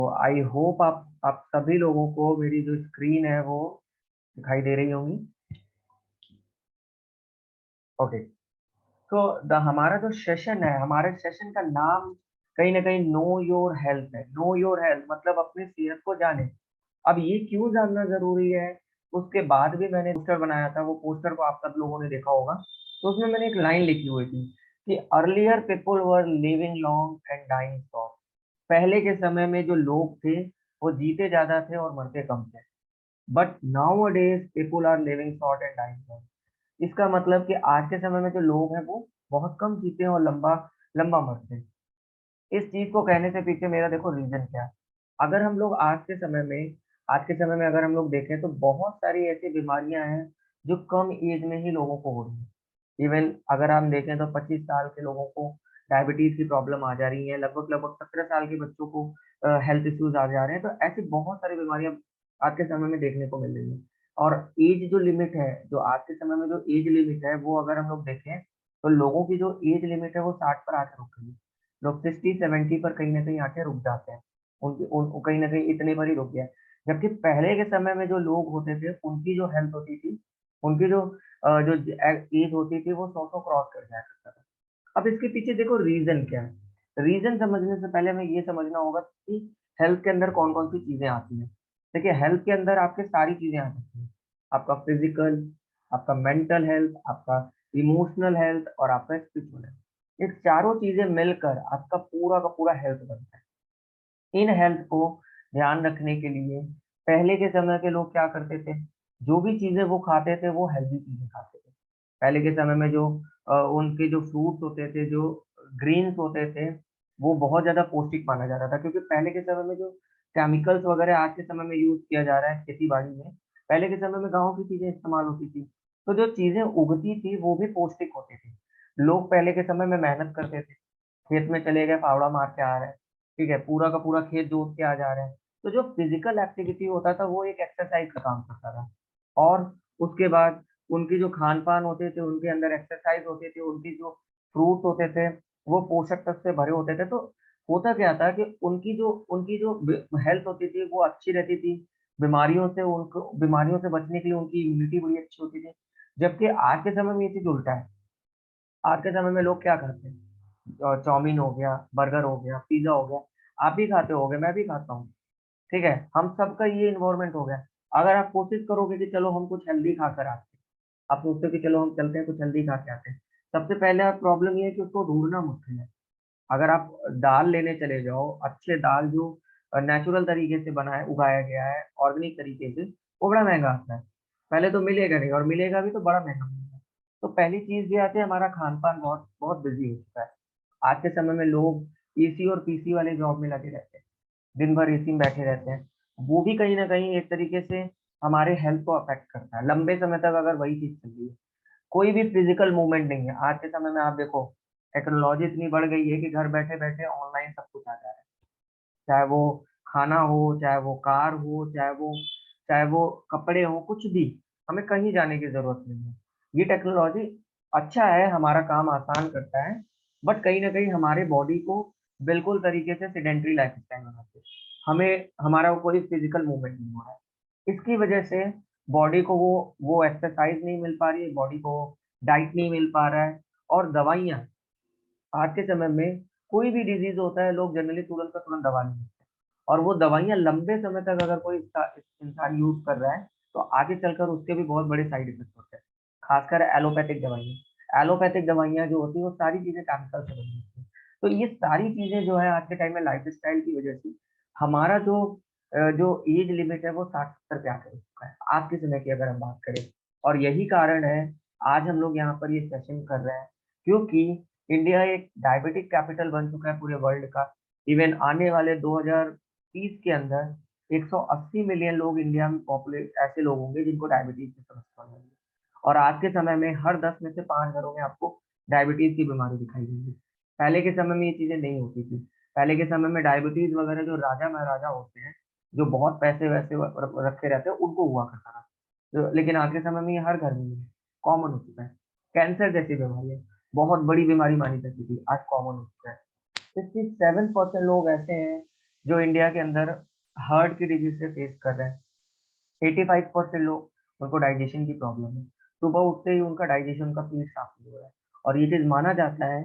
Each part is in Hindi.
तो आई होप आप सभी लोगों को मेरी जो स्क्रीन है वो दिखाई दे रही होंगी। ओके। तो हमारा जो सेशन है, हमारे सेशन का नाम कहीं ना कहीं नो योर हेल्थ है। नो योर हेल्थ मतलब अपनी सेहत को जाने। अब ये क्यों जानना जरूरी है, उसके बाद भी मैंने पोस्टर बनाया था। वो पोस्टर को आप सब लोगों ने देखा होगा। तो उसमें मैंने एक लाइन लिखी हुई थी कि earlier people were living long and dying short. पहले के समय में जो लोग थे वो जीते ज्यादा थे और मरते कम थे। But nowadays people are living short and dying short. इसका मतलब कि आज के समय में जो लोग हैं वो बहुत कम जीते हैं और लंबा लंबा मरते हैं। इस चीज को कहने से पीछे मेरा देखो रीजन क्या है। अगर हम लोग आज के समय में अगर हम लोग देखें तो बहुत सारी ऐसी बीमारियां हैं जो कम एज में ही लोगों को हो रही है। इवन अगर हम देखें तो 25 साल के लोगों को डायबिटीज की प्रॉब्लम आ जा रही है, लगभग लगभग 17 साल के बच्चों को हेल्थ इश्यूज आ जा रहे हैं। तो ऐसी बहुत सारी बीमारियां आज के समय में देखने को मिल रही है। और एज जो लिमिट है, जो आज के समय में जो एज लिमिट है वो अगर हम लोग देखें तो लोगों की जो एज लिमिट है वो 60 पर आकर रुक गई है। लोग 60-70 पर कहीं ना कहीं आके रुक जाते हैं। कहीं ना कहीं इतने पर ही रुक गया है। जबकि पहले के समय में जो लोग होते थे उनकी जो हेल्थ होती थी, उनकी जो एज होती थी वो 100 क्रॉस कर जाया करता था। अब इसके पीछे देखो रीजन क्या है। रीजन समझने से पहले हमें ये समझना होगा कि हेल्थ के अंदर कौन कौन सी चीजें आती हैं। देखिए हेल्थ के अंदर आपके सारी चीजें आ सकती हैं। आपका फिजिकल, आपका मेंटल हेल्थ, आपका इमोशनल हेल्थ और आपका स्पिरिचुअल हेल्थ। ये चारों चीजें मिलकर आपका पूरा का पूरा हेल्थ बनता है। इन हेल्थ को ध्यान रखने के लिए पहले के समय के लोग क्या करते थे, जो भी चीजें वो खाते थे वो हेल्दी चीजें खाते थे। पहले के समय में जो उनके जो फ्रूट्स होते थे, जो ग्रीन्स होते थे, वो बहुत ज्यादा पौष्टिक माना जाता था। क्योंकि पहले के समय में जो केमिकल्स वगैरह आज के समय में यूज किया जा रहा है खेती बाड़ी में, पहले के समय में गाँव की चीजें इस्तेमाल होती थी। तो जो चीजें उगती थी वो भी पौष्टिक होती थी। लोग पहले के समय में मेहनत करते थे, खेत में चले गए, फावड़ा मार के आ रहे हैं, ठीक है, पूरा का पूरा खेत जोत के आ जा रहे हैं। तो जो फिजिकल एक्टिविटी होता था वो एक एक्सरसाइज का काम करता था। और उसके बाद उनकी जो खान पान होते थे, उनके अंदर एक्सरसाइज होती थी, उनकी जो फ्रूट्स होते थे वो पोषक तत्व से भरे होते थे। तो होता क्या था कि उनकी जो हेल्थ होती थी वो अच्छी रहती थी। बीमारियों से बचने के लिए उनकी इम्यूनिटी बड़ी अच्छी होती थी। जबकि आज के समय में ये चीज उल्टा है। आज के समय में लोग क्या खाते हैं, चाउमीन हो गया, बर्गर हो गया, पिज्जा हो गया। आप भी खाते होगे, मैं भी खाता हूँ, ठीक है, हम सबका ये इन्वायरमेंट हो गया। अगर आप कोशिश करोगे कि चलो हम कुछ हेल्दी खाकर आते हैं, आप सोचते हो कि चलो हम चलते हैं कुछ हेल्दी खा के आते हैं, सबसे पहले आप प्रॉब्लम ये है कि उसको ढूंढना मुश्किल है। अगर आप दाल लेने चले जाओ, अच्छे दाल जो नेचुरल तरीके से बना है, उगाया गया है ऑर्गेनिक तरीके से, वो बड़ा महंगा आता है। पहले तो मिलेगा नहीं, और मिलेगा भी तो बड़ा महंगा मिलेगा। तो पहली चीज ये आती है, हमारा खान पान बहुत बहुत बिजी हो चुका है। आज के समय में लोग एसी और पीसी वाले जॉब में लगे रहते हैं, दिन भर एसी में बैठे रहते हैं। वो भी कहीं ना कहीं एक तरीके से हमारे हेल्थ को अफेक्ट करता है लंबे समय तक अगर वही चीज चल रही है। कोई भी फिजिकल मूवमेंट नहीं है आज के समय में। आप देखो टेक्नोलॉजी इतनी बढ़ गई है कि घर बैठे बैठे ऑनलाइन सब कुछ आ जा रहा है। चाहे वो खाना हो, चाहे वो कार हो, चाहे वो कपड़े हो, कुछ भी, हमें कहीं जाने की जरूरत नहीं है। ये टेक्नोलॉजी अच्छा है, हमारा काम आसान करता है। बट कहीं ना कहीं हमारे बॉडी को बिल्कुल तरीके से सेडेंट्री लाइफ स्टाइल बनाते हैं। हमें हमारा कोई फिजिकल मूवमेंट नहीं हो रहा है। इसकी वजह से बॉडी को वो एक्सरसाइज नहीं मिल पा रही है, बॉडी को डाइट नहीं मिल पा रहा है। और दवाइयाँ, आज के समय में कोई भी डिजीज होता है लोग जनरली तुरंत का तुरंत दवा नहीं लेते। और वो दवाइयाँ लंबे समय तक अगर कोई इंसान यूज कर रहा है तो आगे चलकर उसके भी बहुत बड़े साइड इफेक्ट होते हैं। खासकर एलोपैथिक दवाइयाँ जो होती है वो सारी चीजें केमिकल से बनी होती है। तो ये सारी चीजें जो है आज के टाइम में लाइफ स्टाइल की वजह से हमारा जो एज लिमिट है वो 60-70 पे आकर चुका है आज के समय की अगर हम बात करें। और यही कारण है आज हम लोग यहाँ पर ये सेशन कर रहे हैं, क्योंकि इंडिया एक डायबिटिक कैपिटल बन चुका है पूरे वर्ल्ड का। इवन आने वाले 2030 के अंदर 180 मिलियन लोग इंडिया में पॉपुलेट ऐसे लोग होंगे जिनको डायबिटीज की समस्या होगी। और आज के समय में हर 10 में से 5 घरों में आपको डायबिटीज की बीमारी दिखाई देगी। पहले के समय में ये चीजें नहीं होती थी। पहले के समय में डायबिटीज वगैरह जो राजा महाराजा होते हैं, जो बहुत पैसे वैसे रखे रहते हैं, उनको हुआ करता था। लेकिन आज के समय में ये हर घर में कॉमन हो चुका है। कैंसर जैसी बीमारी बहुत बड़ी बीमारी मानी जाती थी, आज कॉमन हो चुका है। 67% लोग ऐसे हैं जो इंडिया के अंदर हार्ट की डिजीज से फेस कर रहे हैं। 85% लोग उनको डाइजेशन की प्रॉब्लम है। सुबह उठते ही उनका डाइजेशन का पेट साफ नहीं हो रहा है। और ये चीज माना जाता है,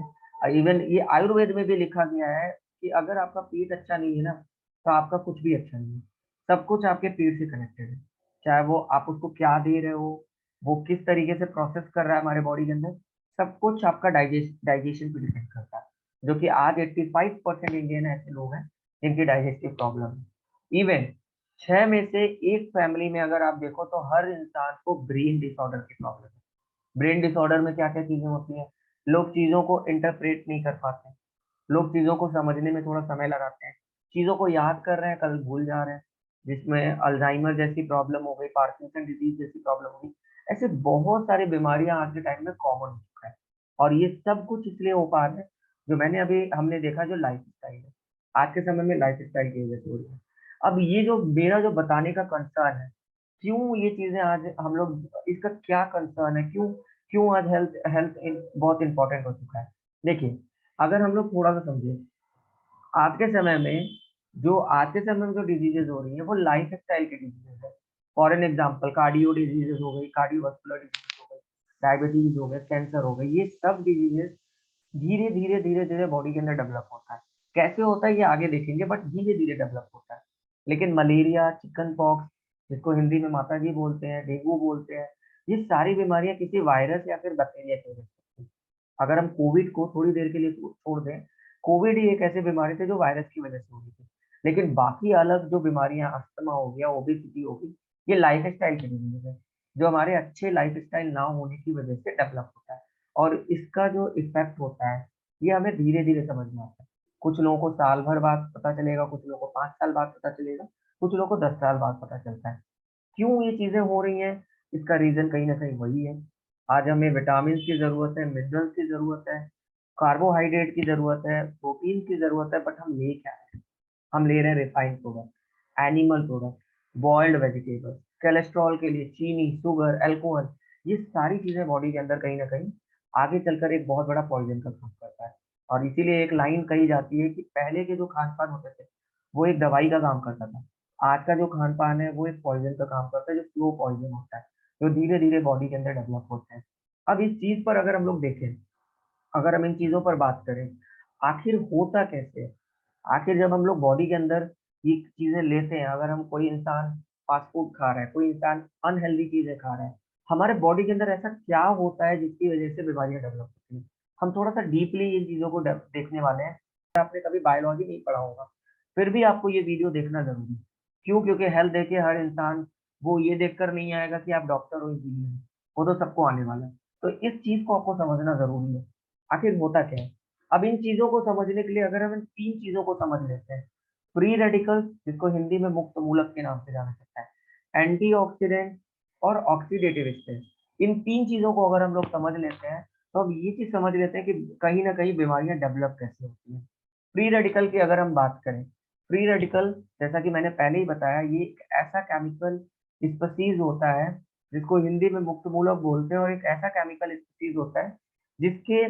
इवन ये आयुर्वेद में भी लिखा गया है कि अगर आपका पेट अच्छा नहीं है ना, तो आपका कुछ भी अच्छा नहीं है। सब कुछ आपके पेट से कनेक्टेड है। चाहे वो आप उसको क्या दे रहे हो, वो किस तरीके से प्रोसेस कर रहा है हमारे बॉडी के अंदर, सब कुछ आपका डाइजेशन पे डिपेंड करता है। जो कि आज 85% इंडियन ऐसे लोग हैं जिनकी डाइजेस्टिव प्रॉब्लम है। इवन 6 में से एक फैमिली में अगर आप देखो तो हर इंसान को ब्रेन डिसऑर्डर की प्रॉब्लम है। ब्रेन डिसऑर्डर में क्या क्या चीजें होती हैं? लोग चीजों को इंटरप्रेट नहीं कर पाते, लोग चीजों को समझने में थोड़ा समय लगाते हैं, चीजों को याद कर रहे हैं, कल भूल जा रहे हैं, जिसमें अल्जाइमर जैसी प्रॉब्लम हो गई, पार्किंसन डिजीज जैसी प्रॉब्लम हो गई। ऐसे बहुत सारी बीमारियां आज के टाइम में कॉमन हो चुका है। और ये सब कुछ इसलिए हो पा रहा है, जो मैंने अभी हमने देखा, जो लाइफ स्टाइल है। आज के समय में लाइफ स्टाइल की वजह से हो रही है। अब ये जो मेरा जो बताने का कंसर्न है, क्यों ये चीजें आज हम लोग, इसका क्या कंसर्न है, क्यों क्यों आज हेल्थ हेल्थ बहुत इंपॉर्टेंट हो चुका है। देखिए, अगर हम लोग थोड़ा सा समझे, आज के समय में आज के समय में जो डिजीजेज हो रही है वो लाइफ स्टाइल की डिजीजेज है। For an example, cardio diseases हो गई, कार्डियोवास्कुलर डिजीज हो गई, डायबिटीज हो गए, कैंसर हो गई, ये सब डिजीजेज धीरे धीरे धीरे धीरे बॉडी के अंदर डेवलप होता है। कैसे होता है ये आगे देखेंगे, बट धीरे धीरे डेवलप होता है। लेकिन मलेरिया, चिकन पॉक्स, जिसको हिंदी में माता जी बोलते हैं, डेंगू बोलते हैं, ये सारी बीमारियां किसी वायरस या फिर बैक्टीरिया की वजह से होती हैं। अगर हम कोविड को थोड़ी देर के लिए छोड़ दें, कोविड ही एक ऐसी बीमारी थी जो वायरस की वजह से हुई थी। लेकिन बाकी अलग जो बीमारियां, अस्थमा हो गया, ओबेसिटी हो गई, ये लाइफ स्टाइल की डिजीज है, जो हमारे अच्छे लाइफ स्टाइल ना होने की वजह से डेवलप होता है। और इसका जो इफेक्ट होता है, ये हमें धीरे धीरे समझ में आता है। कुछ लोगों को साल भर बाद पता चलेगा, कुछ लोगों को 5 साल बाद पता चलेगा, कुछ लोगों को 10 साल बाद पता चलता है। क्यों ये चीजें हो रही हैं? इसका रीजन कहीं ना कहीं वही है। आज हमें विटामिन की जरूरत है, मिनरल्स की जरूरत है, कार्बोहाइड्रेट की जरूरत है, प्रोटीन की जरूरत है, बट हम ले क्या रहे हैं? हम ले रहे हैं refined product, animal product, boiled vegetables, cholesterol के लिए चीनी, शुगर, अल्कोहल। ये सारी चीजें बॉडी के अंदर कहीं ना कहीं आगे चलकर एक बहुत बड़ा पॉइजन का काम करता है। और इसीलिए एक लाइन कही जाती है कि पहले के जो खान पान होते थे, वो एक दवाई का काम करता था। आज का जो खान पान है वो एक पॉइजन का काम करता है, जो स्लो पॉइजन होता है, जो धीरे धीरे बॉडी के अंदर डेवलप होता है। अब इस चीज पर अगर हम लोग देखें, अगर हम इन चीजों पर बात करें, आखिर होता कैसे है? आखिर जब हम लोग बॉडी के अंदर ये चीजें लेते हैं, अगर हम, कोई इंसान फास्ट फूड खा रहा है, कोई इंसान अनहेल्दी चीजें खा रहा है, हमारे बॉडी के अंदर ऐसा क्या होता है जिसकी वजह से बीमारियां डेवलप होती हैं? हम थोड़ा सा डीपली इन चीजों को देखने वाले हैं। आपने कभी बायोलॉजी नहीं पढ़ा होगा, फिर भी आपको ये वीडियो देखना जरूरी है। क्यों? क्योंकि हेल्थ देखिए, हर इंसान वो ये देखकर नहीं आएगा कि आप डॉक्टर हो, इंजीनियर हो, वो तो सबको आने वाला है। तो इस चीज को आपको समझना जरूरी है, आखिर होता क्या है। अब इन चीजों को समझने के लिए अगर हम इन 3 चीजों को समझ लेते हैं, फ्री रेडिकल्स, जिसको हिंदी में मुक्त मूलक के नाम से जाना जाता है, एंटीऑक्सीडेंट और ऑक्सीडेटिव स्ट्रेस, इन 3 चीजों को अगर हम लोग समझ लेते हैं, तो हम ये चीज समझ लेते हैं कि कहीं ना कहीं बीमारियां डेवलप कैसे होती हैं। फ्री रेडिकल की अगर हम बात करें, फ्री रेडिकल, जैसा कि मैंने पहले ही बताया, ये एक ऐसा केमिकल स्पीसीज होता है जिसको हिंदी में मुक्त मूलक बोलते हैं, और एक ऐसा केमिकल स्पीसीज होता है जिसके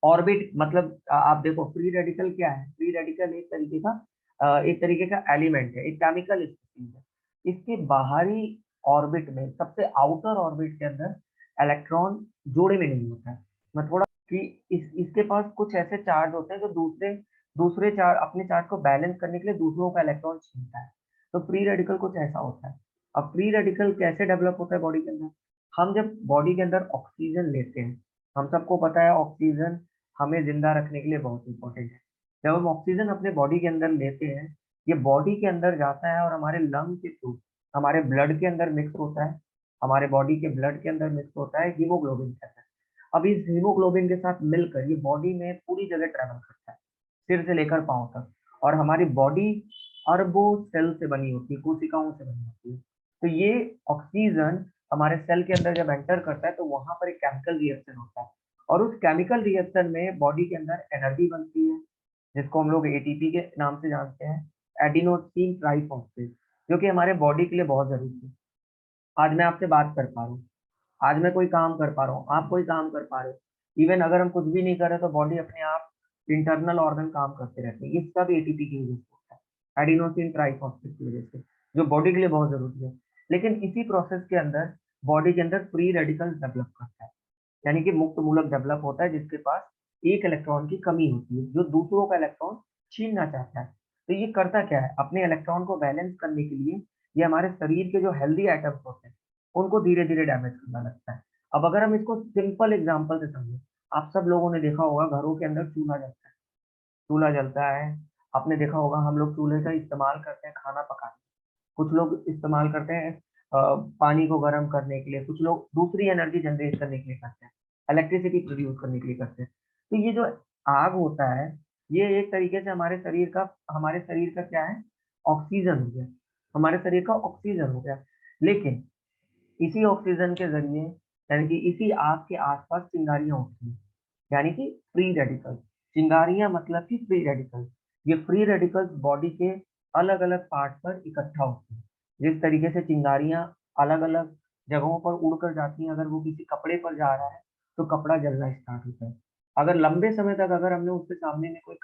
ऑर्बिट, मतलब आप देखो, फ्री रेडिकल क्या है? फ्री रेडिकल एक तरीके का एलिमेंट है, एक केमिकल स्पीसीज है। इसके बाहरी ऑर्बिट में, सबसे आउटर ऑर्बिट के अंदर इलेक्ट्रॉन जोड़े में नहीं होता है। मैं थोड़ा कि इसके पास कुछ ऐसे चार्ज होते हैं जो दूसरे दूसरे चार्ज, अपने चार्ज को बैलेंस करने के लिए दूसरों का इलेक्ट्रॉन छीनता है। तो फ्री रेडिकल कुछ ऐसा होता है। अब फ्री रेडिकल कैसे डेवलप होता है बॉडी के अंदर? हम जब बॉडी के अंदर ऑक्सीजन लेते हैं, हम सबको पता है ऑक्सीजन हमें जिंदा रखने के लिए बहुत इंपॉर्टेंट है। जब हम ऑक्सीजन अपने बॉडी के अंदर लेते हैं, ये बॉडी के अंदर जाता है और हमारे लंग के थ्रू हमारे ब्लड के अंदर मिक्स होता है। हमारे बॉडी के ब्लड के अंदर मिक्स होता है हीमोग्लोबिन के अंदर। अब इस हीमोग्लोबिन के साथ मिलकर ये बॉडी में पूरी जगह ट्रेवल करता है, सिर से लेकर पांव तक। और हमारी बॉडी अरबों सेल से बनी होती है, कोशिकाओं से बनी होती है। तो ये ऑक्सीजन हमारे सेल के अंदर जब एंटर करता है, तो वहां पर एक केमिकल रिएक्शन होता है, और उस केमिकल रिएक्शन में बॉडी के अंदर एनर्जी बनती है, जिसको हम लोग एटीपी के नाम से जानते हैं, एडिनोसिन ट्राइफॉस्फेट, जो कि हमारे बॉडी के लिए बहुत जरूरी है। आज मैं आपसे बात कर पा रहा हूँ, आज मैं कोई काम कर पा रहा हूँ, आप कोई काम कर पा रहे हो। इवन अगर हम कुछ भी नहीं कर रहे तो बॉडी अपने आप इंटरनल ऑर्गन काम करते रहते हैं, ये सब एटीपी की वजह से होता है। एडिनोसिन ट्राइफॉस्फेट की वजह से, जो बॉडी के लिए बहुत जरूरी है। लेकिन इसी प्रोसेस के अंदर बॉडी के अंदर फ्री रेडिकल्स डेवलप करता है, यानी कि मुक्त मूलक डेवलप होता है जिसके पास एक इलेक्ट्रॉन की कमी होती है, जो दूसरों का इलेक्ट्रॉन छीनना चाहता है। तो ये करता क्या है, अपने इलेक्ट्रॉन को बैलेंस करने के लिए ये हमारे शरीर के जो हेल्दी आइटम्स होते हैं उनको धीरे धीरे डैमेज करना लगता है। अब अगर हम इसको सिंपल एग्जांपल से समझें, आप सब लोगों ने देखा होगा घरों के अंदर चूल्हा जलता है, चूल्हा जलता है। आपने देखा होगा हम लोग चूल्हे का इस्तेमाल करते हैं खाना पकाने, कुछ लोग इस्तेमाल करते हैं पानी को गर्म करने के लिए, कुछ लोग दूसरी एनर्जी जनरेट करने के लिए करते हैं, इलेक्ट्रिसिटी प्रोड्यूस करने के लिए करते हैं। तो ये जो आग होता है, ये एक तरीके से हमारे शरीर का क्या है, ऑक्सीजन हो गया, हमारे शरीर का ऑक्सीजन हो गया। लेकिन इसी ऑक्सीजन के जरिए, यानी कि इसी आग के आसपास चिंगारियां उठती हैं, यानी कि फ्री रेडिकल्स। चिंगारियां मतलब कि फ्री रेडिकल्स। ये फ्री रेडिकल्स बॉडी के अलग अलग पार्ट पर इकट्ठा होते हैं। जिस तरीके से चिंगारियां अलग अलग जगहों पर उड़कर जाती हैं, अगर वो किसी कपड़े पर जा रहा है तो कपड़ा जलना स्टार्ट होता है। अगर लंबे समय तक अगर हमने उसके सामने में कोई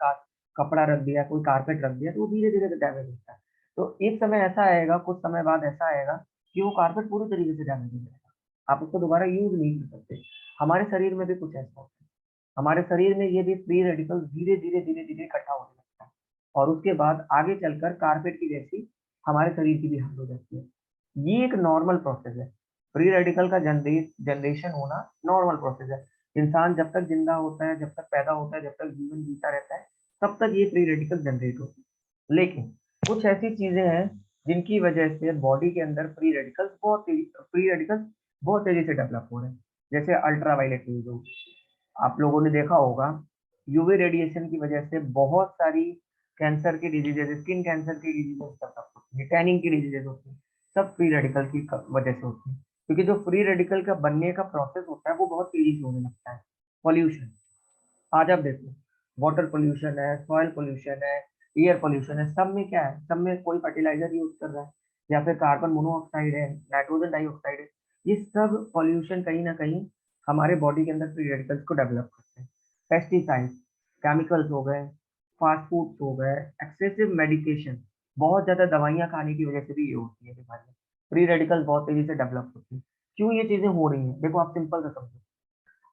कपड़ा रख दिया, कोई कारपेट रख दिया, तो वो धीरे धीरे डैमेज होता है। तो एक समय ऐसा आएगा, कुछ समय बाद ऐसा आएगा कि वो कारपेट पूरी तरीके से डैमेज हो जाएगा, आप उसको दोबारा यूज नहीं कर सकते। हमारे शरीर में भी कुछ ऐसा होता है, हमारे शरीर में ये भी फ्री रेडिकल धीरे धीरे इकट्ठा होने लगता है, और उसके बाद आगे चलकर कारपेट की जैसी हमारे शरीर की भी हालत हो जाती है। ये एक नॉर्मल प्रोसेस है, फ्री रेडिकल का जनरेशन होना नॉर्मल प्रोसेस है। इंसान जब तक जिंदा होता है, जब तक पैदा होता है, जब तक जीवन जीता रहता है, तब तक ये फ्री रेडिकल जनरेट होती है। लेकिन कुछ ऐसी चीजें हैं जिनकी वजह से बॉडी के अंदर फ्री रेडिकल्स बहुत तेजी से डेवलप हो रहे हैं। जैसे अल्ट्रावायलेट रेज हो, आप लोगों ने देखा होगा, यूवी रेडिएशन की वजह से बहुत सारी कैंसर की डिजीजेज, स्किन कैंसर की डिजीजेज डेवलप होती है, टैनिंग की डिजीजेज होती है, सब फ्री रेडिकल की वजह से होती है। क्योंकि जो फ्री रेडिकल का बनने का प्रोसेस होता है वो बहुत तेजी से होने लगता है। पॉल्यूशन, आज आप देखो, वाटर पोल्यूशन है, सॉइल पोल्यूशन है, एयर पोल्यूशन है, सब में क्या है, सब में कोई फर्टिलाइजर यूज कर रहा है, या फिर कार्बन मोनोऑक्साइड है, नाइट्रोजन डाइऑक्साइड है। ये सब पोल्यूशन कहीं ना कहीं हमारे बॉडी के अंदर फ्री रेडिकल्स को डेवलप करते हैं। पेस्टिसाइड्स, केमिकल्स हो गए, फास्ट फूड्स हो गए, एक्सेसिव मेडिकेशन, बहुत ज्यादा दवाइयाँ खाने की वजह से भी ये होती है बीमारियाँ, फ्री रेडिकल्स बहुत तेजी से डेवलप होती है। क्यों ये चीजें हो रही हैं, देखो आप सिंपल सा समझो।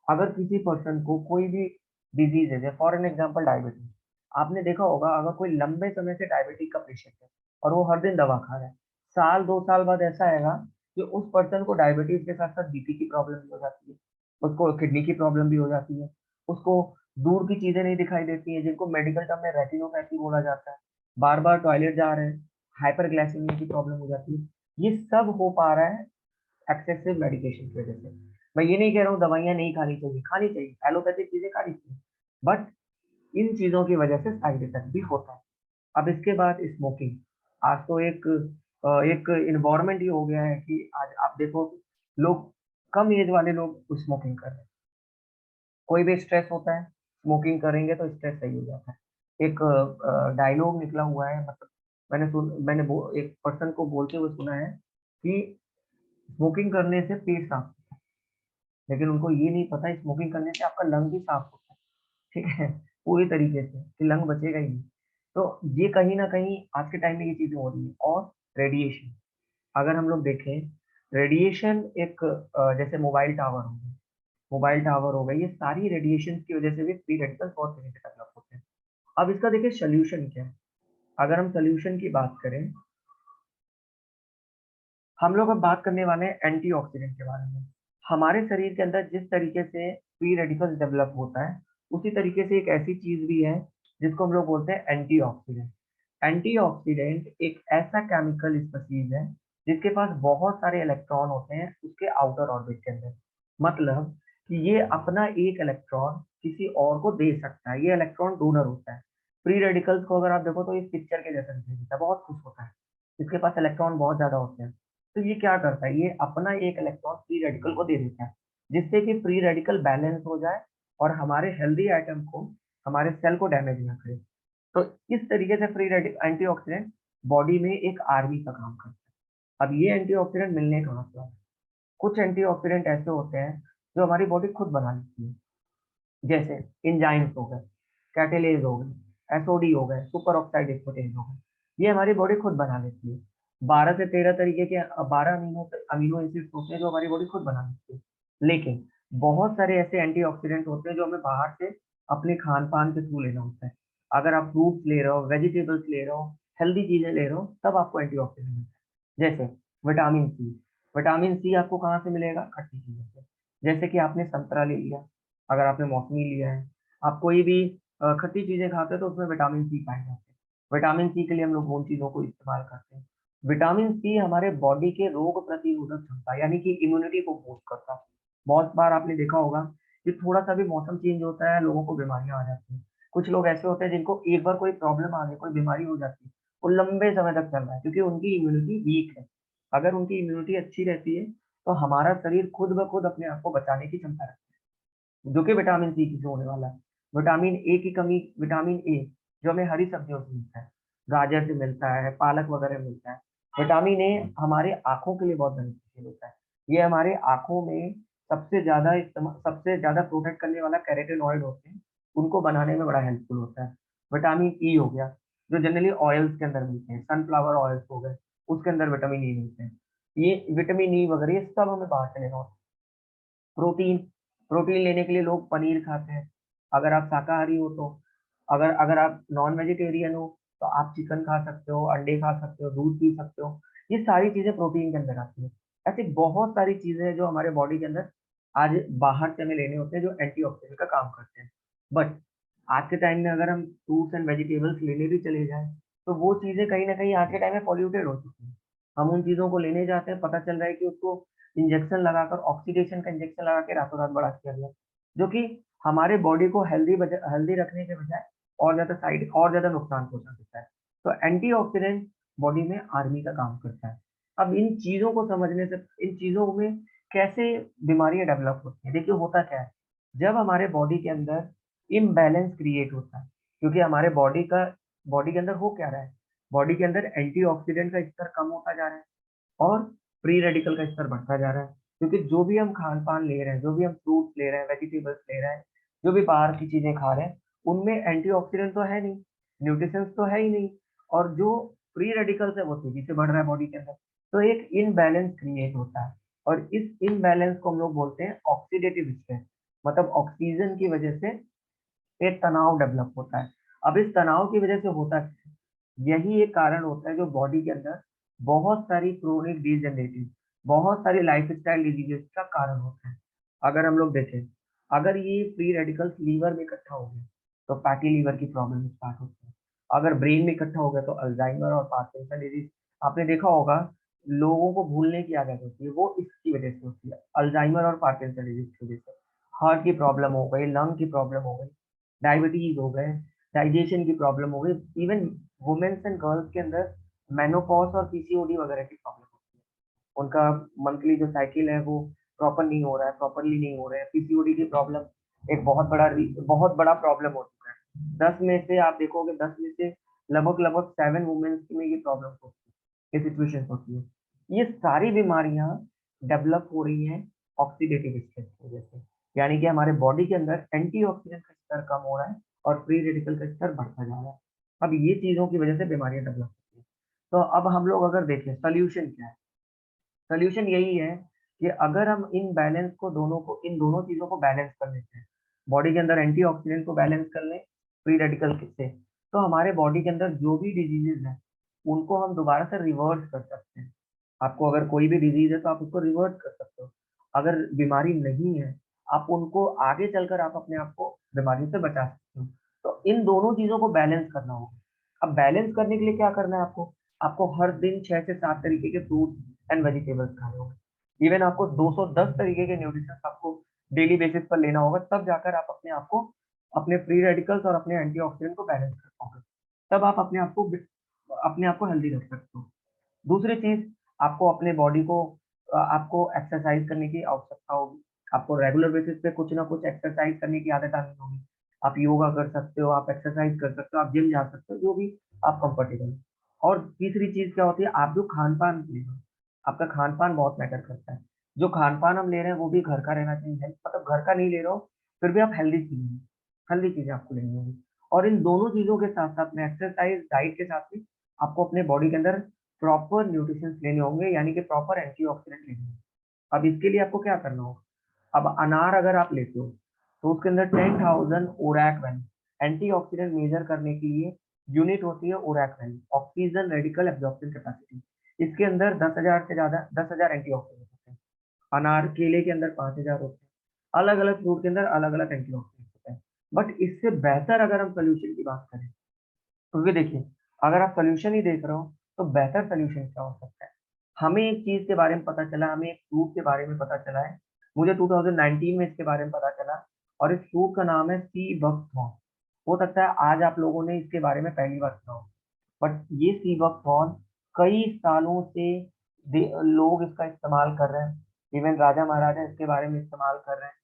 अगर किसी पर्सन को कोई भी डिजीज है, फॉर एन एग्जांपल डायबिटीज, आपने देखा होगा अगर कोई लंबे समय से डायबिटीज का पेशेंट है और वो हर दिन दवा खा रहा है, साल 2 साल बाद ऐसा आएगा कि उस पर्सन को डायबिटीज के साथ साथ बीपी की प्रॉब्लम भी हो जाती है, उसको किडनी की प्रॉब्लम भी हो जाती है, उसको दूर की चीजें नहीं दिखाई देती है जिनको मेडिकल टर्म में रेटिनोपैथी बोला जाता है, बार बार टॉयलेट जा रहे हैं, हाइपरग्लाइसेमिया की प्रॉब्लम हो जाती है। ये सब हो पा रहा है एक्सेसिव मेडिकेशन की वजह से। मैं ये नहीं कह रहा हूँ दवाइयाँ नहीं खानी चाहिए, खानी चाहिए, एलोपैथिक चीजें खानी चाहिए, बट इन चीजों की वजह से साइड इफेक्ट भी होता है। अब इसके बाद स्मोकिंग, आज तो एक इन्वायरमेंट ही हो गया है कि आज आप देखो, लोग, कम एज वाले लोग स्मोकिंग कर रहे हैं। कोई भी स्ट्रेस होता है, स्मोकिंग करेंगे तो स्ट्रेस सही हो जाता है। एक डायलॉग निकला हुआ है, मतलब एक पर्सन को बोलते हुए सुना है कि स्मोकिंग करने से पेट साफ, लेकिन उनको ये नहीं पता स्मोकिंग करने से आपका लंग भी साफ होता है, ठीक है, पूरी तरीके से कि लंग बचेगा ही नहीं। तो ये कहीं ना कहीं आज के टाइम में ये चीजें हो रही है। और रेडिएशन, अगर हम लोग देखें, रेडिएशन एक जैसे मोबाइल टावर हो गए, ये सारी रेडिएशन की वजह से भी फ्री रेडिकल्स बहुत तेजी से डेवलप होते हैं। अब इसका देखिए सोल्यूशन क्या है। अगर हम सोल्यूशन की बात करें, हम लोग अब बात करने वाले हैं एंटीऑक्सीडेंट के बारे में। हमारे शरीर के अंदर जिस तरीके से फ्री रेडिकल्स डेवलप होता है, उसी तरीके से एक ऐसी चीज भी है जिसको हम लोग बोलते हैं एंटीऑक्सीडेंट। एंटीऑक्सीडेंट एक ऐसा केमिकल स्पीसीज है जिसके पास बहुत सारे इलेक्ट्रॉन होते हैं उसके आउटर ऑर्बिट के अंदर। मतलब कि ये अपना एक इलेक्ट्रॉन किसी और को दे सकता है, ये इलेक्ट्रॉन डोनर होता है। फ्री रेडिकल्स को अगर आप देखो तो इस पिक्चर के जैसा दिखाई देता है, बहुत खुश होता है, इसके पास इलेक्ट्रॉन बहुत ज्यादा होते हैं। तो ये क्या करता है, ये अपना एक इलेक्ट्रॉन फ्री रेडिकल को दे देता है, जिससे कि फ्री रेडिकल बैलेंस हो जाए और हमारे हेल्दी आइटम को, हमारे सेल को डैमेज ना करे। तो इस तरीके से फ्री रेडिकल एंटीऑक्सीडेंट बॉडी में एक आर्मी का काम करता है। अब ये एंटीऑक्सीडेंट मिलने कहाँ से है? कुछ एंटीऑक्सीडेंट ऐसे होते हैं जो हमारी बॉडी खुद बना लेती है, जैसे इंजाइम्स हो गए, कैटेलेज हो गए, एसओडी हो गए, सुपर ऑक्साइड डिस्मूटेज हो गए। ये हमारी बॉडी खुद बना लेती है। 12 से 13 तरीके के 12 अमीनो एसिड्स होते हैं जो हमारी बॉडी खुद बना लेती है। लेकिन बहुत सारे ऐसे एंटीऑक्सीडेंट होते हैं जो हमें बाहर से अपने खान-पान के थ्रू लेना होता है। अगर आप फ्रूट्स ले रहे हो, वेजिटेबल्स ले रहे हो, हेल्दी चीज़ें ले रहे हो, तब आपको एंटीऑक्सीडेंट मिलता है। जैसे विटामिन सी। विटामिन सी आपको कहाँ से मिलेगा? खट्टी चीज़ों से। जैसे कि आपने संतरा ले लिया, अगर आपने मौसमी लिया है, आप कोई भी खट्टी चीज़ें खाते हो तो उसमें विटामिन सी पाए जाते हैं। विटामिन सी के लिए हम लोग उन चीज़ों को इस्तेमाल करते हैं। विटामिन सी हमारे बॉडी के रोग प्रतिरोधक क्षमता यानी कि इम्यूनिटी को बूस्ट करता है। बहुत बार आपने देखा होगा कि थोड़ा-सा भी मौसम चेंज होता है, लोगों को बीमारियाँ आ जाती हैं। कुछ लोग ऐसे होते हैं जिनको एक बार कोई प्रॉब्लम आ गई, कोई बीमारी हो जाती है, वो लंबे समय तक चल रहा है क्योंकि उनकी इम्यूनिटी वीक है। अगर उनकी इम्यूनिटी अच्छी रहती है, तो हमारा शरीर खुद ब खुद अपने आप को बचाने की क्षमता रखता है, जो कि विटामिन सी से होने वाला है। विटामिन ए की कमी विटामिन ए जो हमें हरी सब्जियों से मिलता है, गाजर से मिलता है, पालक वगैरह मिलता है। विटामिन ए हमारे आँखों के लिए बहुत बेनिफिशियल होता है। ये हमारे आँखों में सबसे ज़्यादा प्रोटेक्ट करने वाला कैरोटीनॉइड होते हैं, उनको बनाने में बड़ा हेल्पफुल होता है। विटामिन ई हो गया, जो जनरली ऑयल्स के अंदर मिलते हैं, सनफ्लावर ऑयल्स हो गए, उसके अंदर विटामिन ई मिलते हैं। ये विटामिन ई वगैरह ये सब हमें बाहर से लेना होता है। प्रोटीन, प्रोटीन लेने के लिए लोग पनीर खाते हैं। अगर आप शाकाहारी हो तो अगर अगर आप नॉन वेजिटेरियन हो, तो आप चिकन खा सकते हो, अंडे खा सकते हो, दूध पी सकते हो। ये सारी चीज़ें प्रोटीन के अंदर आती हैं। ऐसी बहुत सारी चीज़ें हैं जो हमारे बॉडी के अंदर आज बाहर से हमें लेने होते हैं जो एंटीऑक्सीडेंट का काम करते हैं। बट आज के टाइम में अगर हम फ्रूट्स एंड वेजिटेबल्स लेने भी चले जाएँ, तो वो चीज़ें कहीं न कहीं आज के टाइम में पॉल्यूटेड हो चुकी हैं। हम उन चीज़ों को लेने जाते हैं, पता चल रहा है कि उसको इंजेक्शन लगाकर ऑक्सीडेशन का इंजेक्शन लगा के रातों-रात बड़ा किया गया, जो कि हमारे बॉडी को हेल्दी रखने के बजाय और ज़्यादा नुकसान पहुँचा देता है। तो एंटीऑक्सीडेंट बॉडी में आर्मी का काम करता है। अब इन चीज़ों को समझने से इन चीज़ों में कैसे बीमारियाँ डेवलप होती हैं? देखिए होता क्या है, जब हमारे बॉडी के अंदर इम्बैलेंस क्रिएट होता है, क्योंकि हमारे बॉडी के अंदर हो क्या रहा है? बॉडी के अंदर एंटीऑक्सीडेंट का स्तर कम होता जा रहा है। और फ्री रेडिकल का स्तर बढ़ता जा रहा है। क्योंकि जो भी हम खान-पान ले रहे हैं, जो भी हम फ्रूट्स ले रहे हैं, वेजिटेबल्स ले रहे हैं, जो भी बाहर की चीज़ें खा रहे हैं, उनमें एंटीऑक्सीडेंट तो है नहीं, न्यूट्रिशंस तो है ही नहीं और जो फ्री रेडिकल्स है वो तेज़ी से बढ़ रहा है बॉडी के अंदर। तो एक इम्बैलेंस क्रिएट होता है और इस इम्बैलेंस को हम लोग बोलते हैं ऑक्सीडेटिव स्ट्रेस। मतलब ऑक्सीजन की वजह से एक तनाव डेवलप होता है। अब इस तनाव की वजह से होता क्या है? यही एक कारण होता है जो बॉडी के अंदर बहुत सारी क्रोनिक डिजनरेटिव, बहुत सारी लाइफ़स्टाइल डिज़ीज़ेज़ का कारण होता है। अगर हम लोग देखें, अगर ये फ्री रेडिकल्स लीवर में इकट्ठा हो गए, तो फैटी लीवर की प्रॉब्लम स्टार्ट होती है। अगर ब्रेन में इकट्ठा हो गया तो अल्ज़ाइमर और पार्किंसन डिज़ीज़ आपने देखा होगा, लोगों को भूलने की आदत होती है, वो इसकी वजह से होती है, अल्ज़ाइमर और पार्किंसन डिज़ीज़ की वजह से। हार्ट की प्रॉब्लम हो गई, लंग की प्रॉब्लम हो गई, डायबिटीज़ हो गए, डाइजेशन की प्रॉब्लम हो गई, इवन वुमेन्स एंड गर्ल्स के अंदर मेनोपॉज़ और पीसीओडी वगैरह की प्रॉब्लम होती है। उनका मंथली जो साइकिल है वो प्रॉपर्ली नहीं हो रहा है। पीसीओडी की प्रॉब्लम एक बहुत बड़ा प्रॉब्लम हो चुका है। 10 में से आप देखोगे 10 में से लगभग-लगभग 7 वुमेन्स में ये प्रॉब्लम्स होती है, ये सिचुएशंस होती है। ये सारी बीमारियाँ डेवलप हो रही हैं ऑक्सीडेटिव स्ट्रेस की वजह से। यानी कि हमारे बॉडी के अंदर एंटीऑक्सीडेंट का स्तर कम हो रहा है और फ्री रेडिकल का स्तर बढ़ता जा रहा है। अब ये चीज़ों की वजह से बीमारियाँ डेवलप होती हैं। तो अब हम लोग अगर देखें सॉल्यूशन क्या है? सॉल्यूशन यही है कि अगर हम इन दोनों चीज़ों को बैलेंस कर लेते हैं, बॉडी के अंदर एंटीऑक्सीडेंट को बैलेंस कर लें फ्री रेडिकल से, तो हमारे बॉडी के अंदर जो भी डिज़ीज़ेज़ हैं, उनको हम दोबारा से रिवर्स कर सकते हैं। आपको अगर कोई भी डिज़ीज़ है तो आप उसको रिवर्स कर सकते हो। अगर बीमारी नहीं है, आप उनको आगे चलकर आप अपने आप को बीमारी से बचा सकते हो। तो इन दोनों चीज़ों को बैलेंस करना होगा। अब बैलेंस करने के लिए क्या करना है आपको? आपको हर दिन 6 से 7 तरीके के फ्रूट्स एंड वेजिटेबल्स खाने होंगे। इवन आपको 210 तरीके के न्यूट्रिशंस आपको डेली बेसिस पर लेना होगा, तब जाकर आप अपने आप को अपने फ्री रेडिकल्स और अपने एंटीऑक्सीडेंट को बैलेंस कर पाओगे। तब आप अपने आप को हेल्दी रख सकते हो। दूसरी चीज़ आपको अपने बॉडी को आपको एक्सरसाइज़ करने की आवश्यकता होगी। आपको रेगुलर बेसिस पे कुछ ना कुछ एक्सरसाइज़ करने की आदत आनी होगी। आप योगा कर सकते हो, आप एक्सरसाइज़ कर सकते हो, आप जिम जा सकते हो, जो भी आप कंफर्टेबल हो। और तीसरी चीज़ क्या होती है, आप जो खान-पान ले रहे हो, आपका खान-पान बहुत मैटर करता है। जो खान-पान हम ले रहे हैं, वो भी घर का रहना चाहिए। मतलब घर का नहीं ले रहे हो, फिर भी आप हेल्दी चीज़ें आपको लेनी होंगी। और इन दोनों चीज़ों के साथ-साथ में एक्सरसाइज़, डाइट के साथ में आपको अपने बॉडी के अंदर प्रॉपर न्यूट्रिशन लेने होंगे, यानी कि प्रॉपर एंटीऑक्सीडेंट लेने होंगे। अब इसके लिए आपको क्या करना होगा? अब अनार अगर आप लेते हो तो उसके अंदर 10,000 ओरैक वैल्यू, एंटीऑक्सीडेंट मेजर करने के लिए यूनिट होती है ORAC value, oxygen radical absorption capacity. इसके अंदर 10,000 से ज्यादा 10,000 एंटीऑक्सीडेंट होते हैं। अनार केले के अंदर 5,000 होते हैं। अलग अलग फ्रूट के अंदर अलग अलग एंटीऑक्सीडेंट होते हैं। बट इससे बेहतर अगर हम सोल्यूशन की बात करें, क्योंकि देखिए, अगर आप सोल्यूशन ही देख रहे हो तो बेहतर सोल्यूशन क्या हो सकता है? हमें एक चीज के बारे में पता चला, हमें एक फ्रूट के बारे में पता चला है। मुझे 2019 में इसके बारे में पता चला, और इस फ्रूट का नाम है सी बकथॉर्न। हो सकता है आज आप लोगों ने इसके बारे में पहली बार सुना हो, बट ये सी बकथॉर्न कई सालों से लोग इसका इस्तेमाल कर रहे हैं। इवन राजा महाराजा इसके बारे में इस्तेमाल कर रहे हैं।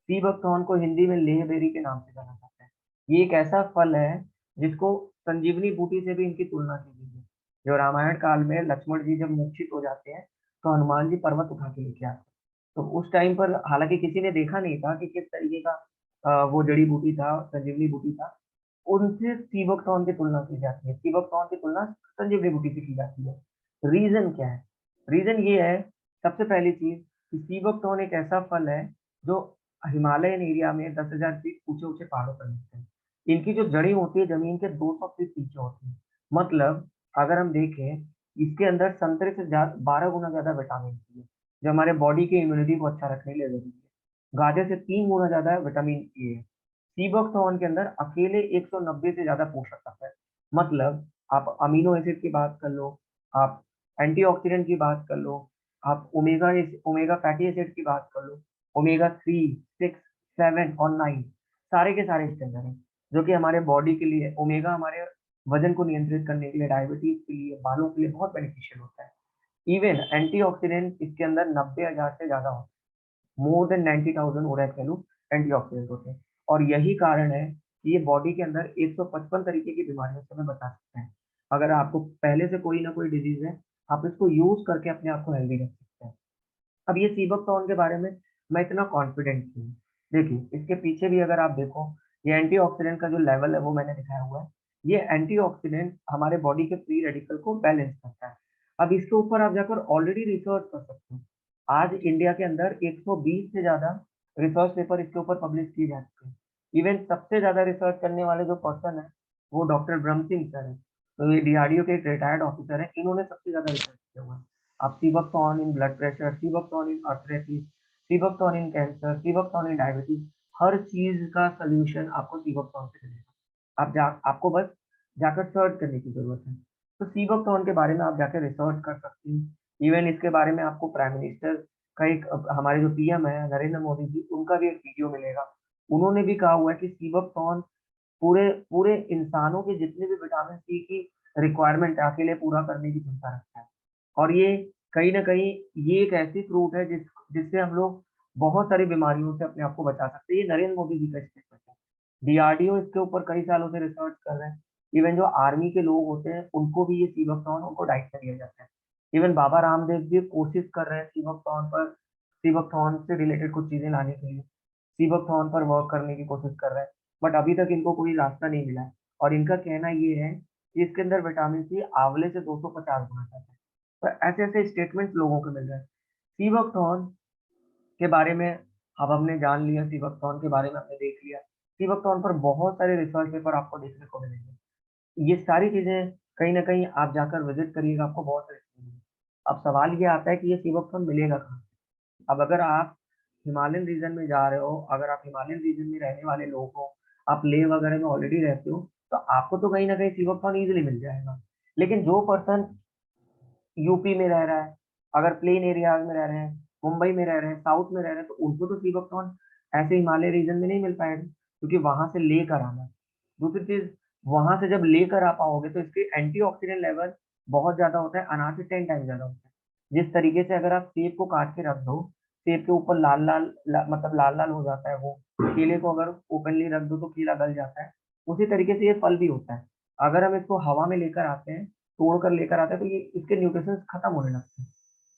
सी बकथॉर्न को हिंदी में लेह बेरी के नाम से जाना जाता है। ये एक ऐसा फल है जिसको संजीवनी बूटी से भी इनकी तुलना की गई है। जो रामायण काल में लक्ष्मण जी जब मूर्छित हो जाते हैं तो हनुमान जी पर्वत उठा के लेके आते हैं। तो उस टाइम पर हालांकि किसी ने देखा नहीं था कि किस तरीके का वो जड़ी बूटी था, संजीवनी बूटी था। उनसे सीबकथॉर्न की तुलना की जाती है, सीबकथॉर्न की तुलना संजीवनी बूटी से की जाती है। रीजन क्या है? रीजन ये है, सबसे पहली चीज, कि सीबकथॉर्न एक ऐसा फल है जो हिमालयन एरिया में 10,000 फीट ऊंचे ऊंचे पहाड़ों पर मिलते हैं। इनकी जो जड़ी होती है जमीन के 200 फीट नीचे होती है। मतलब अगर हम देखें, इसके अंदर संतरे से 12 गुना ज्यादा विटामिन सी है, जो हमारे बॉडी के इम्यूनिटी को अच्छा रखने के लिए जरूरी है। गाजर से 3 गुना ज्यादा विटामिन ए है। सी बॉक्स के अंदर अकेले 190 से ज्यादा पोषक तत्व है। मतलब आप अमीनो एसिड की बात कर लो, आप एंटीऑक्सीडेंट की बात कर लो, आप ओमेगा फैटी एसिड की बात कर लो, ओमेगा 3, 6, 7 और 9 सारे के सारे इसके अंदर है। जो कि हमारे बॉडी के लिए, ओमेगा हमारे वजन को नियंत्रित करने के लिए, डायबिटीज के लिए, बालों के लिए बहुत बेनिफिशियल होता है। इवन एंटीऑक्सीडेंट इसके अंदर 90,000 से ज्यादा होता है। More than 90,000 ORAC value antioxidant होते हैं। और यही कारण है कि ये बॉडी के अंदर 155 तरीके की बीमारियों से हमें बचा सकते हैं। अगर आपको पहले से कोई ना कोई डिजीज है, आप इसको यूज करके अपने आप को हेल्दी रख सकते हैं। अब ये सीबकथॉर्न के बारे में मैं इतना कॉन्फिडेंट क्यों हूँ? देखिए, इसके पीछे भी अगर आप देखो, ये एंटीऑक्सीडेंट का जो लेवल है वो मैंने दिखाया हुआ है। ये एंटीऑक्सीडेंट हमारे बॉडी के फ्री रेडिकल को बैलेंस करता है। अब इसके ऊपर आप जाकर ऑलरेडी रिसर्च कर सकते हो। आज इंडिया के अंदर 120 से ज्यादा रिसर्च पेपर इसके ऊपर पब्लिश किए जा चुके हैं। इवन सबसे ज्यादा रिसर्च करने वाले जो पर्सन है वो डॉक्टर ब्रह्म सिंह सर है। तो ये डीआरडीओ के एक रिटायर्ड ऑफिसर है, इन्होंने सबसे ज्यादा रिसर्च किया हुआ है। आप seabuckthorn in blood pressure, seabuckthorn in arthritis, seabuckthorn in cancer, seabuckthorn in diabetes, हर चीज का सोल्यूशन आपको सीबकथॉर्न से मिलेगा। आपको बस जाकर सर्च करने की जरूरत है। तो सीबकथॉर्न के बारे में आप जाकर रिसर्च कर सकते हैं। इवन इसके बारे में आपको प्राइम मिनिस्टर का एक, हमारे जो पीएम है नरेंद्र मोदी जी, उनका भी एक वीडियो मिलेगा। उन्होंने भी कहा हुआ है कि सीबकथॉर्न पूरे पूरे इंसानों के जितने भी विटामिन सी की रिक्वायरमेंट है अकेले पूरा करने की क्षमता रखता है। और ये कहीं ना कहीं ये एक ऐसी फ्रूट है जिससे हम लोग बहुत सारी बीमारियों से अपने आप को बचा सकते हैं। ये नरेंद्र मोदी जी का स्टेटमेंट है। डीआरडीओ इसके ऊपर कई सालों से रिसर्च कर रहे हैं। इवन जो आर्मी के लोग होते हैं उनको भी ये सीबकथॉर्न उनको डाइट में दिया जाता है। इवन बाबा रामदेव जी कोशिश कर रहे हैं सीबकथॉर्न से रिलेटेड कुछ चीजें लाने के लिए, सीबकथॉर्न पर वर्क करने की कोशिश कर रहे हैं। बट अभी तक इनको कोई रास्ता नहीं मिला है। और इनका कहना ये है कि इसके अंदर विटामिन सी आंवले से 250 गुना ज्यादा है। तो ऐसे ऐसे स्टेटमेंट लोगों को मिल रहे हैं। सीबकथॉर्न के बारे में अब हमने जान लिया, सीबकथॉर्न के बारे में हमने देख लिया। सीबकथॉर्न पर बहुत सारे रिसर्च पेपर आपको देखने को मिलेंगे। ये सारी चीजें कहीं ना कहीं आप जाकर विजिट करिएगा, आपको बहुत सारी चीजें मिलेंगी। अब सवाल ये आता है कि ये सीबकथॉर्न मिलेगा कहाँ? अब अगर आप हिमालयन रीजन में जा रहे हो, अगर आप हिमालयन रीजन में रहने वाले लोग हो, आप लेह वगैरह में ऑलरेडी रहते हो, तो आपको तो कहीं ना कहीं सीबकथॉर्न इजिली मिल जाएगा। लेकिन जो पर्सन यूपी में रह रहा है, अगर प्लेन एरियाज में रह रहे हैं, मुंबई में रह रहे हैं, साउथ में रह रहे हैं, तो उनको तो सी बकथॉर्न ऐसे हिमालय रीजन में नहीं मिल पाएगा, क्योंकि वहां से लेकर आना है। दूसरी चीज, वहां से जब लेकर आ पाओगे तो इसके एंटीऑक्सीडेंट लेवल बहुत ज्यादा होता है, अनार से 10 टाइम ज्यादा होता है। जिस तरीके से अगर आप सेब को काट के रख दो, सेब के ऊपर मतलब लाल लाल हो जाता है वो, केले को अगर ओपनली रख दो तो केला गल जाता है, उसी तरीके से ये फल भी होता है। अगर हम इसको हवा में लेकर आते हैं, तोड़ कर लेकर आते हैं, तो ये इसके न्यूट्रिशन खत्म होने लगते हैं,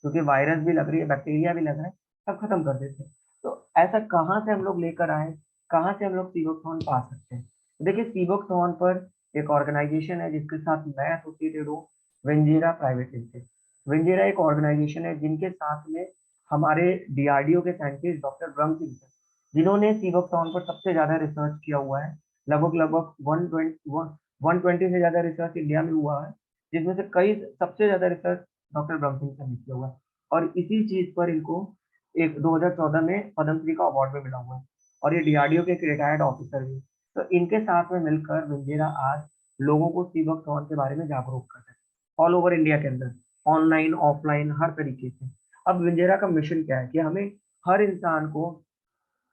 क्योंकि वायरस भी लग रही है, बैक्टीरिया भी लग रहा है, सब खत्म कर देते हैं। तो ऐसा कहाँ से हम लोग लेकर आए, कहाँ से हम लोग सीबोक्थॉर्न पा सकते हैं? देखिए, सीबोक्थॉर्न पर एक ऑर्गेनाइजेशन है जिसके साथ मैं एसोसिएटेड हूँ, विंजेरा प्राइवेट लिमिटेड। विंजेरा एक ऑर्गेनाइजेशन है जिनके साथ में हमारे डीआरडीओ के साइंटिस्ट डॉक्टर ब्रह्म सिंह सर, जिन्होंने सीबकथॉर्न पर सबसे ज़्यादा रिसर्च किया हुआ है। लगभग 120 से ज़्यादा रिसर्च इंडिया में हुआ है, जिसमें से कई सबसे ज़्यादा रिसर्च डॉक्टर ब्रह्म सिंह सर ने किया हुआ है। और इसी चीज़ पर इनको एक 2014 में पद्मश्री का अवार्ड भी मिला हुआ है, और ये डीआरडीओ के एक रिटायर्ड ऑफिसर भी। तो इनके साथ में मिलकर विंजेरा आज लोगों को सीबकथॉर्न के बारे में जागरूक कर रहे हैं ऑल ओवर इंडिया के अंदर, ऑनलाइन ऑफलाइन हर तरीके से। अब विंजेरा का मिशन क्या है कि हमें हर इंसान को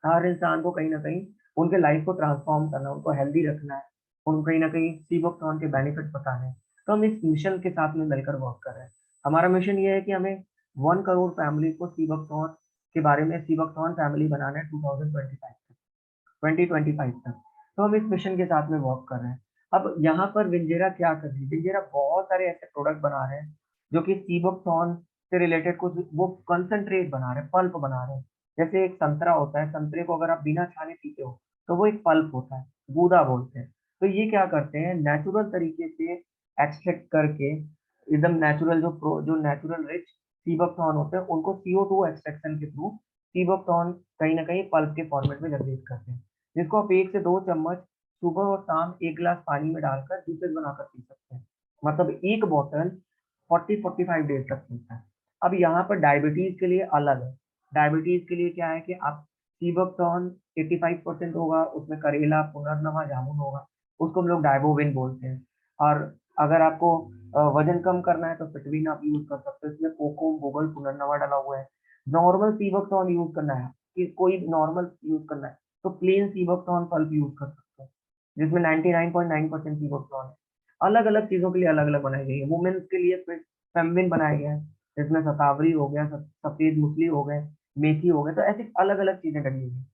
हर इंसान को कहीं न कहीं उनके लाइफ को ट्रांसफ़ॉर्म करना है, उनको हेल्दी रखना है, उनको कहीं न कहीं सीबकथॉर्न के बेनिफिट बताने हैं। तो हम इस मिशन के साथ में मिलकर वर्क कर रहे हैं। हमारा मिशन ये है कि हमें 1 करोड़ फैमिली को सीबकथॉर्न के बारे में सीबकथॉर्न फैमिली बनाना है 2025 तक। तो हम इस मिशन के साथ में वर्क कर रहे हैं। अब यहाँ पर विंजेरा क्या कर रही है, विंजेरा बहुत सारे ऐसे प्रोडक्ट बना रहे हैं, जो कि सीबकथॉर्न से रिलेटेड कुछ वो कंसंट्रेट बना रहे हैं, पल्प बना रहे हैं। जैसे एक संतरा होता है, संतरे को अगर आप बिना छाने पीते हो, तो वो एक पल्प होता है, गूदा बोलते हैं। तो ये क्या करते हैं, नेचुरल तरीके से एक्सट्रैक्ट करके एकदम नेचुरल जो नेचुरल रिच सीबकथॉर्न होते हैं, उनको CO2 एक्सट्रैक्शन के थ्रू सीबकथॉर्न कहीं न कहीं पल्प के फॉर्मेट में जनरेट करते हैं, जिसको आप 1 से 2 चम्मच सुबह और शाम 1 ग्लास पानी में डालकर जूसेस बनाकर पी सकते हैं। मतलब एक बॉटल 40-45 डेज़ तक चलता है। अब यहाँ पर डायबिटीज़ के लिए अलग है। डायबिटीज़ के लिए क्या है कि आप सीबकथॉर्न 85% होगा, उसमें करेला, पुनर्नवा, जामुन होगा, उसको हम लोग डायबोविन बोलते हैं। और अगर आपको वज़न कम करना है तो फिटविन आप यूज़ कर सकते हो, इसमें कोको, बोगल, पुनर्नवा डला हुआ है। नॉर्मल सीबकथॉर्न यूज़ करना है, कि कोई नॉर्मल यूज़ करना है, तो प्लेन सीबकथॉर्न पल्प यूज़ कर सकते हो, जिसमें 99.9% सीबकथॉर्न है। अलग-अलग चीज़ों के लिए अलग-अलग बनाई गई है। वुमेन्स के लिए फिर फेमिनिन बनाया गया है, जिसमें शतावरी हो गया, सफ़ेद मूसली हो गए, मेथी हो गए, तो ऐसी अलग-अलग चीज़ें डली हुई हैं।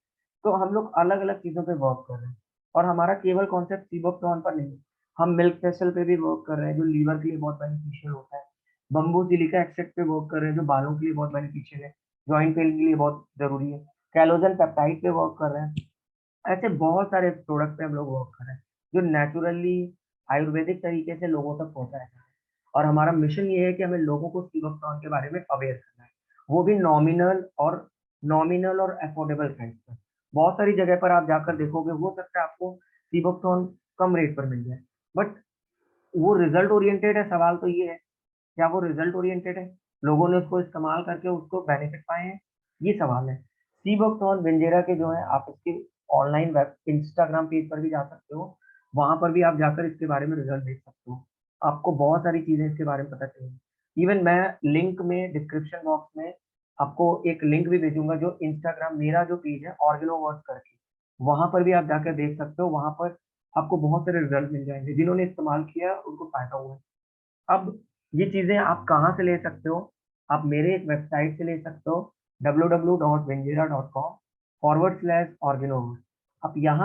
तो हम लोग अलग-अलग चीज़ों पे वर्क कर रहे हैं, और हमारा केवल कॉन्सेप्ट सीबकथॉर्न पर नहीं है, हम मिल्क पेस्टल पे भी वर्क कर रहे हैं, जो लीवर के लिए बहुत बेनिफिशियल होता है। बम्बू सिलिका एक्सट्रैक्ट पे वर्क कर रहे हैं, जो बालों के लिए बहुत बेनिफिशियल है, जॉइंट पेन के लिए बहुत ज़रूरी है। कैलोजन पेप्टाइड पे वर्क कर रहे हैं। ऐसे बहुत सारे प्रोडक्ट पे हम लोग वर्क कर रहे हैं, जो नेचुरली आयुर्वेदिक तरीके से लोगों तक पहुँचाया जा रहा है। और हमारा मिशन ये है कि हमें लोगों को सीबकथॉर्न के बारे में अवेयर करना है, वो भी नॉमिनल और अफोर्डेबल प्राइस पर। बहुत सारी जगह पर आप जाकर देखोगे, हो सकता है आपको सीबकथॉर्न कम रेट पर मिल जाए, बट वो रिज़ल्ट ओरिएंटेड है, सवाल तो ये है, क्या वो रिज़ल्ट ओरिएंटेड है? लोगों ने उसको इस्तेमाल करके उसको बेनिफिट पाए हैं? ये सवाल है। सीबकथॉर्न विंजेरा के जो है, आप इसके ऑनलाइन वेब इंस्टाग्राम पेज पर भी जा सकते हो, वहाँ पर भी आप जाकर इसके बारे में रिज़ल्ट देख सकते हो। आपको बहुत सारी चीज़ें इसके बारे में पता चलेंगी। इवन मैं लिंक में डिस्क्रिप्शन बॉक्स में आपको एक लिंक भी भेजूँगा, जो इंस्टाग्राम मेरा जो पेज है ऑर्गेनोवर्स करके, वहाँ पर भी आप जाकर देख सकते हो। वहाँ पर आपको बहुत सारे रिज़ल्ट मिल जाएँगे, जिन्होंने इस्तेमाल किया उनको फ़ायदा हुआ है। अब ये चीज़ें आप कहाँ से ले सकते हो? आप मेरे एक वेबसाइट से ले सकते हो, www.venjera.com/organo। आप यहाँ